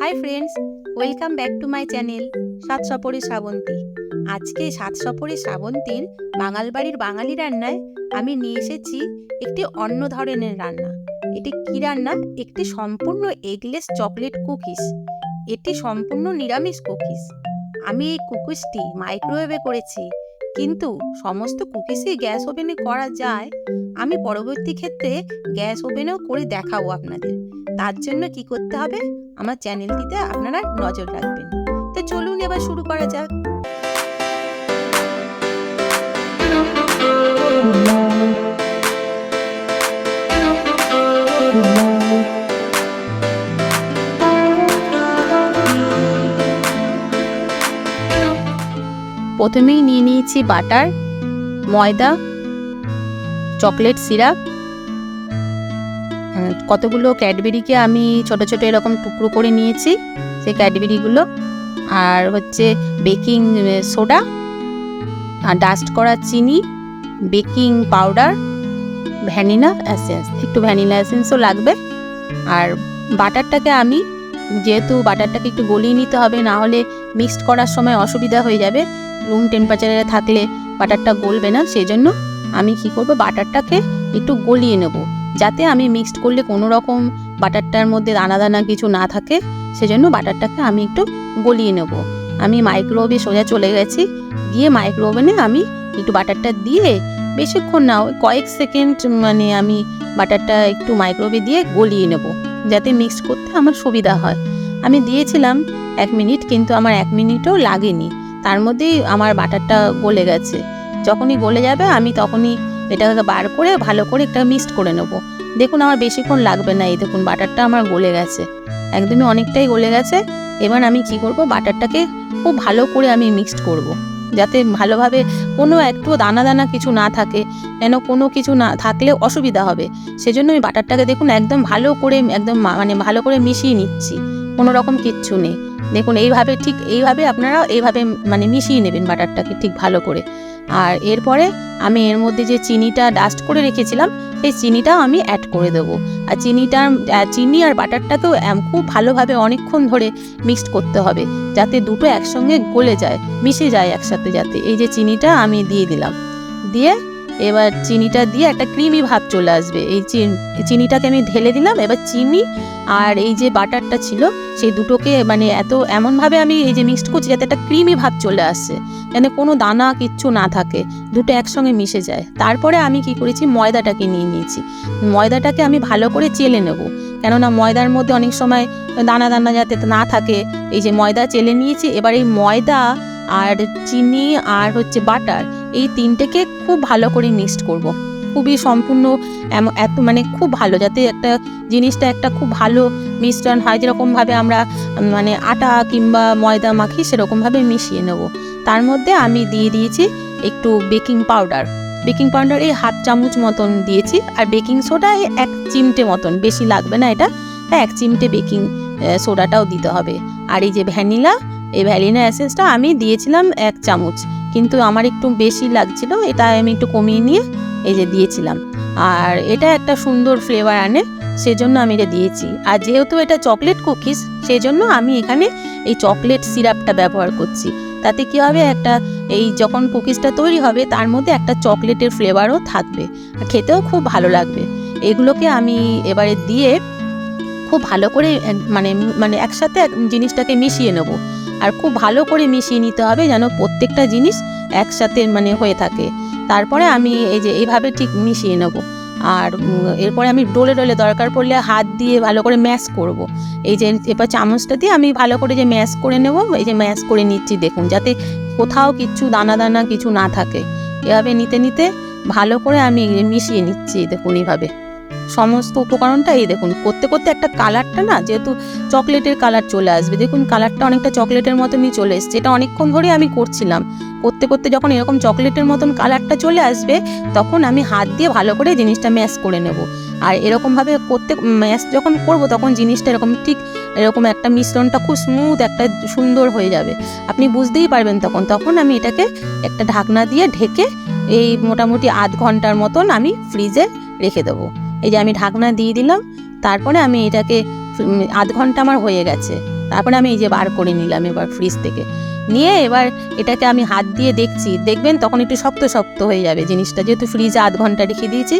Hi friends, welcome back to my channel স্বাদ সাপোরে শ্রাবন্তী। আজকে স্বাদ সাপোরে শ্রাবন্তীর বাঙাল বাড়ির বাঙালি রান্নায় আমি নিয়ে এসেছি একটি অন্য ধরনের রান্না। এটি কি রান্না? একটি সম্পূর্ণ এগলেস চকলেট কুকিজ। এটি সম্পূর্ণ নিরামিষ কুকিজ। আমি এই কুকিজটি মাইক্রোওয়েভে করেছি, কিন্তু সমস্ত কুকিজই গ্যাস ওভেনে করা যায়। আমি পরবর্তী ক্ষেত্রে গ্যাস ওভেনেও করে দেখাবো আপনাদের। তার জন্য কি করতে হবে, আমার চ্যানেলটিতে আপনারা নজর রাখবেন। তো চলুন এবার শুরু করা যাক। প্রথমেই নিয়ে নিয়েছি বাটার, ময়দা, চকলেট সিরাপ, কতগুলো ক্যাডবেরিকে আমি ছোট ছোট এরকম টুকরো করে নিয়েছি, সেই ক্যাডবেরিগুলো, আর হচ্ছে বেকিং সোডা, আর ডাস্ট করা চিনি, বেকিং পাউডার, ভ্যানিলা এসেন্স, একটু ভ্যানিলা এসেন্সও লাগবে। আর বাটারটাকে আমি, যেহেতু বাটারটাকে একটু গলিয়ে নিতে হবে, না হলে মিক্সড করার সময় অসুবিধা হয়ে যাবে। রুম টেম্পারেচারে থাকলে বাটারটা গলবে না, সেই জন্য আমি কি করব, বাটারটাকে একটু গলিয়ে নেব, যাতে আমি মিক্সড করলে কোনো রকম বাটারটার মধ্যে দানা দানা কিছু না থাকে। সেজন্য বাটারটাকে আমি একটু গলিয়ে নেব। আমি মাইক্রোওয়েভে সোজা চলে গেছি, গিয়ে মাইক্রোওভেনে আমি একটু বাটারটা দিয়ে, বেশিক্ষণ না, কয়েক সেকেন্ড আমি বাটারটা একটু মাইক্রোওয়েভে দিয়ে গলিয়ে নেব, যাতে মিক্সড করতে আমার সুবিধা হয়। আমি দিয়েছিলাম 1 মিনিট, কিন্তু আমার 1 মিনিটও লাগেনি, তার মধ্যেই আমার বাটারটা গলে গেছে। যখনই গলে যাবে আমি তখনই এটাকে বার করে ভালো করে একটা মিক্সড করে নেব। দেখুন আমার বেশিক্ষণ লাগবে না, এই দেখুন বাটারটা আমার গলে গেছে, একদমই অনেকটাই গলে গেছে। এবার আমি কি করব, বাটারটাকে খুব ভালো করে আমি মিক্সড করব, যাতে ভালোভাবে কোনো একটু দানা দানা কিছু না থাকে, কেন কোনো কিছু না থাকলে অসুবিধা হবে। সেজন্য আমি বাটারটাকে দেখুন একদম ভালো করে, একদম ভালো করে মিশিয়ে নিচ্ছি, কোনো রকম কিচ্ছু নেই। দেখুন এইভাবে, ঠিক এইভাবে আপনারা এইভাবে মিশিয়ে নেবেন বাটারটাকে ঠিক ভালো করে। আর এরপরে আমি এর মধ্যে যে চিনিটা ডাস্ট করে রেখেছিলাম, সেই চিনিটাও আমি অ্যাড করে দেবো। আর চিনি আর বাটারটাকেও খুব ভালোভাবে অনেকক্ষণ ধরে মিক্সড করতে হবে, যাতে দুটো একসঙ্গে গলে যায়, মিশে যায় একসাথে। যাতে এই যে চিনিটা আমি দিয়ে দিলাম, দিয়ে এবার চিনিটা দিয়ে একটা ক্রিমি ভাব চলে আসবে। এই চিনিটাকে আমি ঢেলে দিলাম। এবার চিনি আর এই যে বাটারটা ছিল, সেই দুটোকে এমনভাবে আমি এই যে মিক্সড করছি, যাতে একটা ক্রিমি ভাব চলে আসে, যেন কোনো দানা কিচ্ছু না থাকে, দুটো একসঙ্গে মিশে যায়। তারপরে আমি কি করেছি, ময়দাটাকে নিয়ে নিয়েছি। ময়দাটাকে আমি ভালো করে চেলে নেব, কেননা ময়দার মধ্যে অনেক সময় দানা দানা যাতে না থাকে। এই যে ময়দা চেলে নিয়েছি। এবার এই ময়দা আর চিনি আর হচ্ছে বাটার, এই তিনটেকে খুব ভালো করে মিক্সড করব, খুবই সম্পূর্ণ এত খুব ভালো, যাতে একটা জিনিসটা একটা খুব ভালো মিশ্রণ হয়, যেরকমভাবে আমরা আটা কিংবা ময়দা মাখি সেরকমভাবে মিশিয়ে নেব। তার মধ্যে আমি দিয়ে দিয়েছি একটু বেকিং পাউডার এই 1/2 চামচ মতন দিয়েছি। আর বেকিং সোডা 1 চিমটে মতন, বেশি লাগবে না এটা, 1 চিমটে বেকিং সোডাটাও দিতে হবে। আর এই যে ভ্যানিলা এসেন্সটা আমি দিয়েছিলাম 1 চামচ, কিন্তু আমার একটু বেশি লাগছিল, এটা আমি একটু কমিয়ে নিয়ে এই যে দিয়েছিলাম। আর এটা একটা সুন্দর ফ্লেভার আনে, সেজন্য আমি এটা দিয়েছি। আর যেহেতু এটা চকলেট কুকিজ, সেজন্য আমি এখানে এই চকলেট সিরাপটা ব্যবহার করছি। তাতে কি হবে, একটা এই যখন কুকিজটা তৈরি হবে, তার মধ্যে একটা চকলেটের ফ্লেভারও থাকবে, আর খেতেও খুব ভালো লাগবে। এগুলোকে আমি এবারে দিয়ে খুব ভালো করে একসাথে জিনিসটাকে মিশিয়ে নেব। আর খুব ভালো করে মিশিয়ে নিতে হবে, যেন প্রত্যেকটা জিনিস একসাথে হয়ে থাকে। তারপরে আমি এই যে এইভাবে ঠিক মিশিয়ে নেব। আর এরপরে আমি ডলে দরকার পড়লে হাত দিয়ে ভালো করে ম্যাশ করব। এই যে এবার চামচটা দিয়ে আমি ভালো করে যে ম্যাশ করে নেব, এই যে ম্যাশ করে নিচ্ছি, দেখুন যাতে কোথাও কিচ্ছু দানা দানা কিছু না থাকে। এভাবে নিতে নিতে ভালো করে আমি মিশিয়ে নিচ্ছি, দেখুন এইভাবে সমস্ত উপকরণটা। এই দেখুন করতে করতে একটা কালারটা না, যেহেতু চকলেটের কালার চলে আসবে, দেখুন কালারটা অনেকটা চকলেটের মতনই চলে এসছে। এটা অনেকক্ষণ ধরে আমি করছিলাম, করতে করতে যখন এরকম চকলেটের মতন কালারটা চলে আসবে, তখন আমি হাত দিয়ে ভালো করে জিনিসটা ম্যাশ করে নেব। আর এরকমভাবে ম্যাশ যখন করব, তখন জিনিসটা এরকম একটা মিশ্রণটা খুব স্মুথ একটা সুন্দর হয়ে যাবে, আপনি বুঝতেই পারবেন। তখন আমি এটাকে একটা ঢাকনা দিয়ে ঢেকে এই মোটামুটি 1/2 ঘন্টার মতন আমি ফ্রিজে রেখে দেবো। এই যে আমি ঢাকনা দিয়ে দিলাম, তারপরে আমি এটাকে 1/2 ঘন্টা আমার হয়ে গেছে। তারপরে আমি এই যে বার করে নিলাম এবার ফ্রিজ থেকে, নিয়ে এবার এটাকে আমি হাত দিয়ে দেখছি, দেখবেন তখন একটু শক্ত শক্ত হয়ে যাবে জিনিসটা, যেহেতু ফ্রিজে আধ ঘন্টা রেখে দিয়েছি।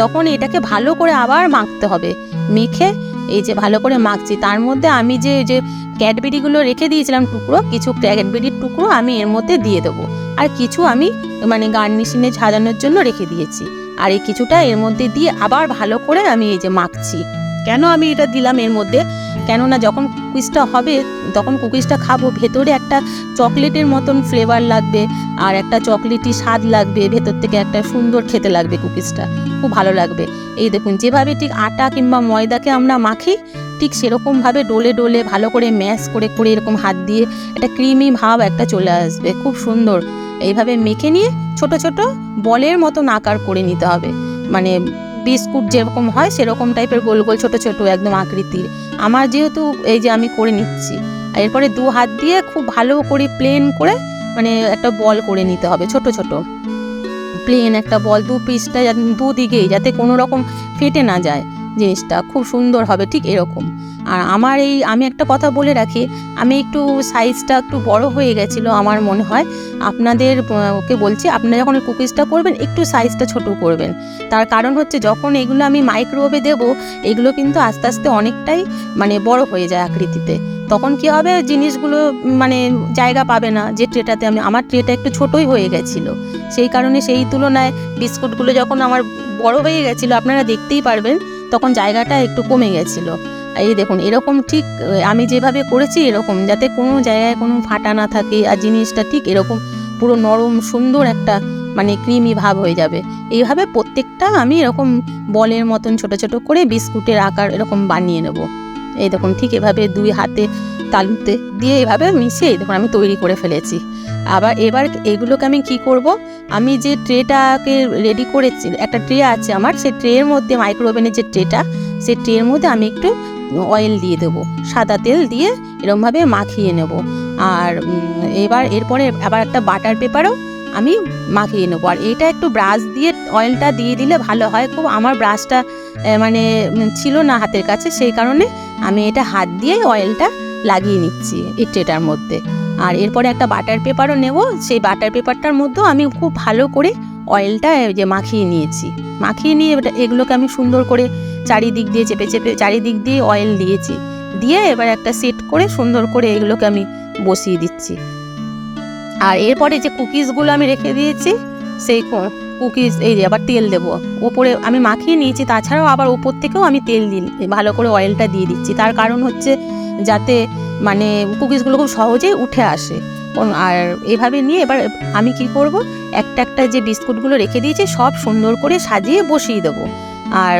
তখন এটাকে ভালো করে আবার মাখতে হবে, মেখে এই যে ভালো করে মাখছি, তার মধ্যে আমি যে যে ক্যাডবেরিগুলো রেখে দিয়েছিলাম টুকরো, কিছু ক্যাডবেরির টুকরো আমি এর মধ্যে দিয়ে দেবো, আর কিছু আমি মানে গার্নিশিংয়ে সাজানোর জন্য রেখে দিয়েছি, আর এই কিছুটা এর মধ্যে দিয়ে আবার ভালো করে আমি এই যে মাখছি। কেন আমি এটা দিলাম এর মধ্যে, কেননা যখন কুকিজটা হবে তখন কুকিজটা খাবো, ভেতরে একটা চকলেটের মতন ফ্লেভার লাগবে, আর একটা চকলেটি স্বাদ লাগবে, ভেতর থেকে একটা সুন্দর খেতে লাগবে কুকিজটা, খুব ভালো লাগবে। এই দেখুন যেভাবে ঠিক আটা কিংবা ময়দাকে আমরা মাখি, ঠিক সেরকমভাবে ডোলে ডোলে ভালো করে ম্যাশ করে করে এরকম হাত দিয়ে একটা ক্রিমি ভাব একটা চলে আসবে, খুব সুন্দর। এইভাবে মেখে নিয়ে ছোট ছোট বলের মতন আকার করে নিতে হবে, মানে বিস্কুট যেরকম হয় সেরকম টাইপের গোল গোল ছোট ছোট একদম আকৃতির। আমার যেহেতু এই যে আমি করে নিচ্ছি, এরপরে দু হাত দিয়ে খুব ভালো করে প্লেন করে মানে একটা বল করে নিতে হবে, ছোট ছোট প্লেন একটা বল, দু পিসটা দুদিকেই যাতে কোনো রকম ফেটে না যায়, জিনিসটা খুব সুন্দর হবে ঠিক এরকম। আর আমার এই আমি একটা কথা বলে রাখি, আমি একটু সাইজটা একটু বড় হয়ে গেছিলো আমার মনে হয়, আপনাদের ওকে বলছি আপনারা যখন কুকিজটা করবেন একটু সাইজটা ছোট করবেন। তার কারণ হচ্ছে যখন এগুলো আমি মাইক্রোওয়েভে দেবো, এগুলো কিন্তু আস্তে আস্তে অনেকটাই মানে বড় হয়ে যায় আকৃতিতে, তখন কি হবে জিনিসগুলো মানে জায়গা পাবে না। যে ট্রেটাতে আমার ট্রেটা একটু ছোটই হয়ে গেছিলো, সেই কারণে সেই তুলনায় বিস্কুটগুলো যখন আমার বড় হয়ে গেছিলো আপনারা দেখতেই পারবেন, তখন জায়গাটা একটু কমে গেছিলো। এই দেখুন এরকম ঠিক আমি যেভাবে করেছি এরকম, যাতে কোনো জায়গায় কোনো ফাটা না থাকে, আর জিনিসটা ঠিক এরকম পুরো নরম সুন্দর একটা মানে ক্রিমি ভাব হয়ে যাবে। এইভাবে প্রত্যেকটা আমি এরকম বলের মতন ছোট ছোট করে বিস্কুটের আকার এরকম বানিয়ে নেব। এই দেখুন ঠিক এভাবে দুই হাতে তালুতে দিয়ে এভাবে মিশিয়ে দেখুন আমি তৈরি করে ফেলেছি। এবার এগুলোকে আমি কি করব, আমি যে ট্রেটাকে রেডি করেছি, একটা ট্রে আছে আমার, সেই ট্রের মধ্যে মাইক্রোওভেনের যে ট্রেটা, সেই ট্রের মধ্যে আমি একটু অয়েল দিয়ে দেবো, সাদা তেল দিয়ে এরকমভাবে মাখিয়ে নেব। আর এরপরে আবার একটা বাটার পেপারও আমি মাখিয়ে নেবো। আর এইটা একটু ব্রাশ দিয়ে অয়েলটা দিয়ে দিলে ভালো হয় খুব, আমার ব্রাশটা মানে ছিল না হাতের কাছে, সেই কারণে আমি এটা হাত দিয়ে অয়েলটা লাগিয়ে নিচ্ছি এই ট্রেটার মধ্যে। আর এরপরে একটা বাটার পেপারও নেব, সেই বাটার পেপারটার মধ্যেও আমি খুব ভালো করে অয়েলটা যে মাখিয়ে নিয়েছি, মাখিয়ে নিয়ে এগুলোকে আমি সুন্দর করে চারিদিক দিয়ে চেপে চেপে চারিদিক দিয়ে অয়েল দিয়েছি, দিয়ে এবার একটা সেট করে সুন্দর করে এগুলোকে আমি বসিয়ে দিচ্ছি। আর এরপরে যে কুকিজগুলো আমি রেখে দিয়েছি, সেই কুকিজ এই যে আবার তেল দেবো ওপরে, আমি মাখিয়ে নিয়েছি, তাছাড়াও আবার ওপর থেকেও আমি তেল দিই, ভালো করে অয়েলটা দিয়ে দিচ্ছি। তার কারণ হচ্ছে যাতে মানে কুকিজগুলো খুব সহজেই উঠে আসে। আর এভাবে নিয়ে এবার আমি কি করব, একটা একটা যে বিস্কুটগুলো রেখে দিয়েছি সব সুন্দর করে সাজিয়ে বসিয়ে দেবো। আর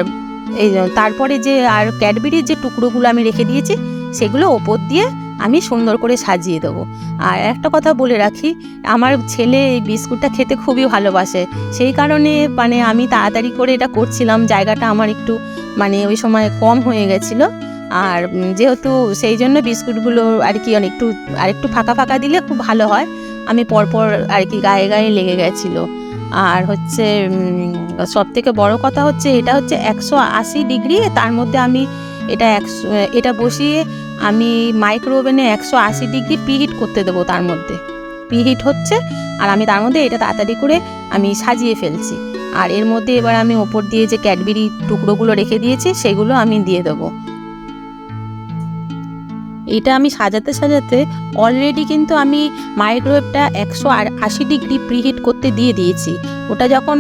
এই তারপরে যে আর ক্যাডবেরির যে টুকরোগুলো আমি রেখে দিয়েছি সেগুলো ওপর দিয়ে আমি সুন্দর করে সাজিয়ে দেবো। আর একটা কথা বলে রাখি, আমার ছেলে এই বিস্কুটটা খেতে খুবই ভালোবাসে, সেই কারণে মানে আমি তাড়াতাড়ি করে এটা করছিলাম, জায়গাটা আমার একটু মানে ওই সময় কম হয়ে গেছিলো। আর যেহেতু সেই জন্য বিস্কুটগুলো আর কি আরেকটু ফাঁকা ফাঁকা দিলে খুব ভালো হয়, আমি পরপর আর কি গায়ে গায়ে লেগে গেছিলো। আর হচ্ছে সব থেকে বড় কথা হচ্ছে এটা হচ্ছে 180 ডিগ্রি, তার মধ্যে আমি এটা বসিয়ে আমি মাইক্রোওভেনে 180 ডিগ্রি প্রিহিট করতে দেবো, তার মধ্যে প্রিহিট হচ্ছে, আর আমি তার মধ্যে এটা তাড়াতাড়ি করে আমি সাজিয়ে ফেলছি। আর এর মধ্যে এবার আমি ওপর দিয়ে যে ক্যাডবেরি টুকরোগুলো রেখে দিয়েছি সেগুলো আমি দিয়ে দেবো। এটা আমি সাজাতে সাজাতে অলরেডি কিন্তু আমি মাইক্রোওয়েভটা 180 ডিগ্রি প্রিহিট করতে দিয়ে দিয়েছি। ওটা যখন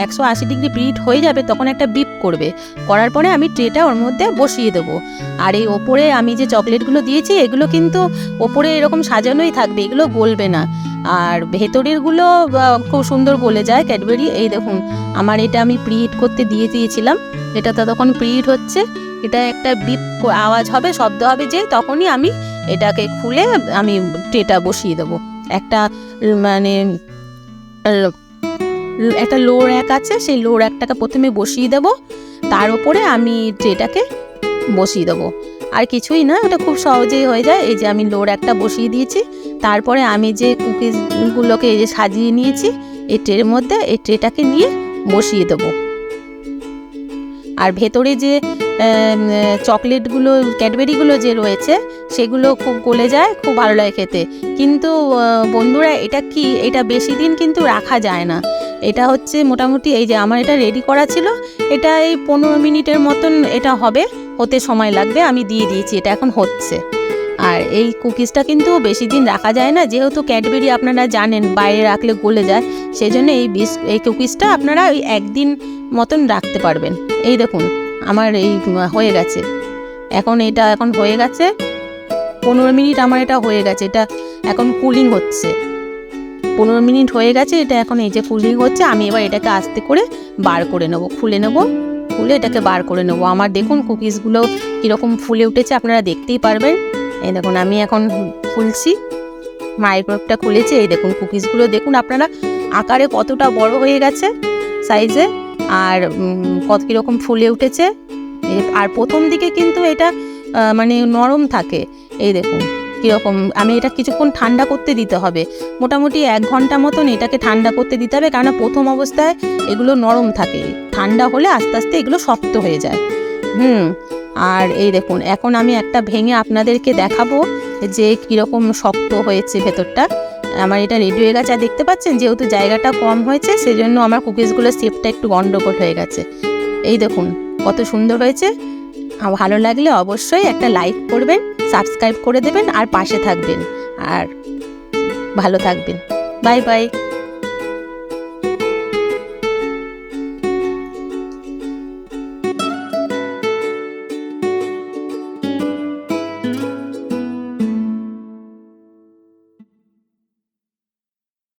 180 ডিগ্রি প্রিহিট হয়ে যাবে তখন একটা বিপ করবে, করার পরে আমি ট্রেটা ওর মধ্যে বসিয়ে দেবো। আর এই ওপরে আমি যে চকলেটগুলো দিয়েছি এগুলো কিন্তু ওপরে এরকম সাজানোই থাকবে, এগুলো গলবে না। আর ভেতরেরগুলো খুব সুন্দর গলে যায় ক্যাডবেরি। এই দেখুন আমার এটা আমি প্রিহিট করতে দিয়ে দিয়েছিলাম, এটা ততক্ষণ প্রিহিট হচ্ছে, এটা একটা বিপ আওয়াজ হবে, শব্দ হবে, যে তখনই আমি এটাকে খুলে আমি ট্রেটা বসিয়ে দেবো। একটা মানে একটা লো র্যাক আছে, সেই লো র্যাকটাকে প্রথমে বসিয়ে দেবো, তার উপরে আমি ট্রেটাকে বসিয়ে দেবো। আর কিছুই না, ওটা খুব সহজেই হয়ে যায়। এই যে আমি লো র্যাকটা বসিয়ে দিয়েছি, তারপরে আমি যে কুকিজগুলোকে এই যে সাজিয়ে নিয়েছি এই ট্রের মধ্যে, এই ট্রেটাকে নিয়ে বসিয়ে দেবো। আর ভেতরে যে চকলেটগুলো ক্যাডবেরিগুলো যে রয়েছে সেগুলো খুব গলে যায়, খুব ভালো লাগে খেতে। কিন্তু বন্ধুরা এটা কি, এটা বেশি দিন কিন্তু রাখা যায় না। এটা হচ্ছে মোটামুটি এই যে আমার এটা রেডি করা ছিল, এটা এই 15 মিনিটের মতন এটা হতে সময় লাগবে। আমি দিয়ে দিয়েছি, এটা এখন হচ্ছে। আর এই কুকিজটা কিন্তু বেশি দিন রাখা যায় না, যেহেতু ক্যাডবেরি আপনারা জানেন বাইরে রাখলে গলে যায়, সেই জন্য এই কুকিজটা আপনারা ওই একদিন মতন রাখতে পারবেন। এই দেখুন আমার এই হয়ে গেছে, এটা এখন হয়ে গেছে 15 মিনিট আমার এটা হয়ে গেছে। এটা এখন কুলিং হচ্ছে, 15 মিনিট হয়ে গেছে, এটা এখন এই যে কুলিং হচ্ছে। আমি এবার এটাকে আস্তে করে বার করে নেবো, খুলে এটাকে বার করে নেবো। আমার দেখুন কুকিজগুলো কীরকম ফুলে উঠেছে, আপনারা দেখতেই পারবেন। এই দেখুন আমি এখন খুলছি, মাইক্রোওয়েভটা খুলেছি। এই দেখুন কুকিজগুলো দেখুন আপনারা আকারে কতটা বড় হয়ে গেছে সাইজে, আর কীরকম ফুলে উঠেছে। আর প্রথম দিকে কিন্তু এটা মানে নরম থাকে। এই দেখুন কীরকম। আমি এটা কিছুক্ষণ ঠান্ডা করতে দিতে হবে, মোটামুটি 1 ঘন্টা মতন এটাকে ঠান্ডা করতে দিতে হবে, কারণ প্রথম অবস্থায় এগুলো নরম থাকে, ঠান্ডা হলে আস্তে আস্তে এগুলো শক্ত হয়ে যায়। আর এই দেখুন এখন আমি একটা ভেঙে আপনাদেরকে দেখাবো যে কীরকম শক্ত হয়েছে ভেতরটা। আমার এটা রেডি হয়ে গেছে। আর দেখতে পাচ্ছেন যেহেতু জায়গাটা কম হয়েছে, সেজন্য আমার কুকিজগুলোর শেপটা একটু গন্ডগোল হয়ে গেছে। এই দেখুন কত সুন্দর হয়েছে। ভালো লাগলে অবশ্যই একটা লাইক করবেন, সাবস্ক্রাইব করে দেবেন, আর পাশে থাকবেন, আর ভালো থাকবেন। Bye bye.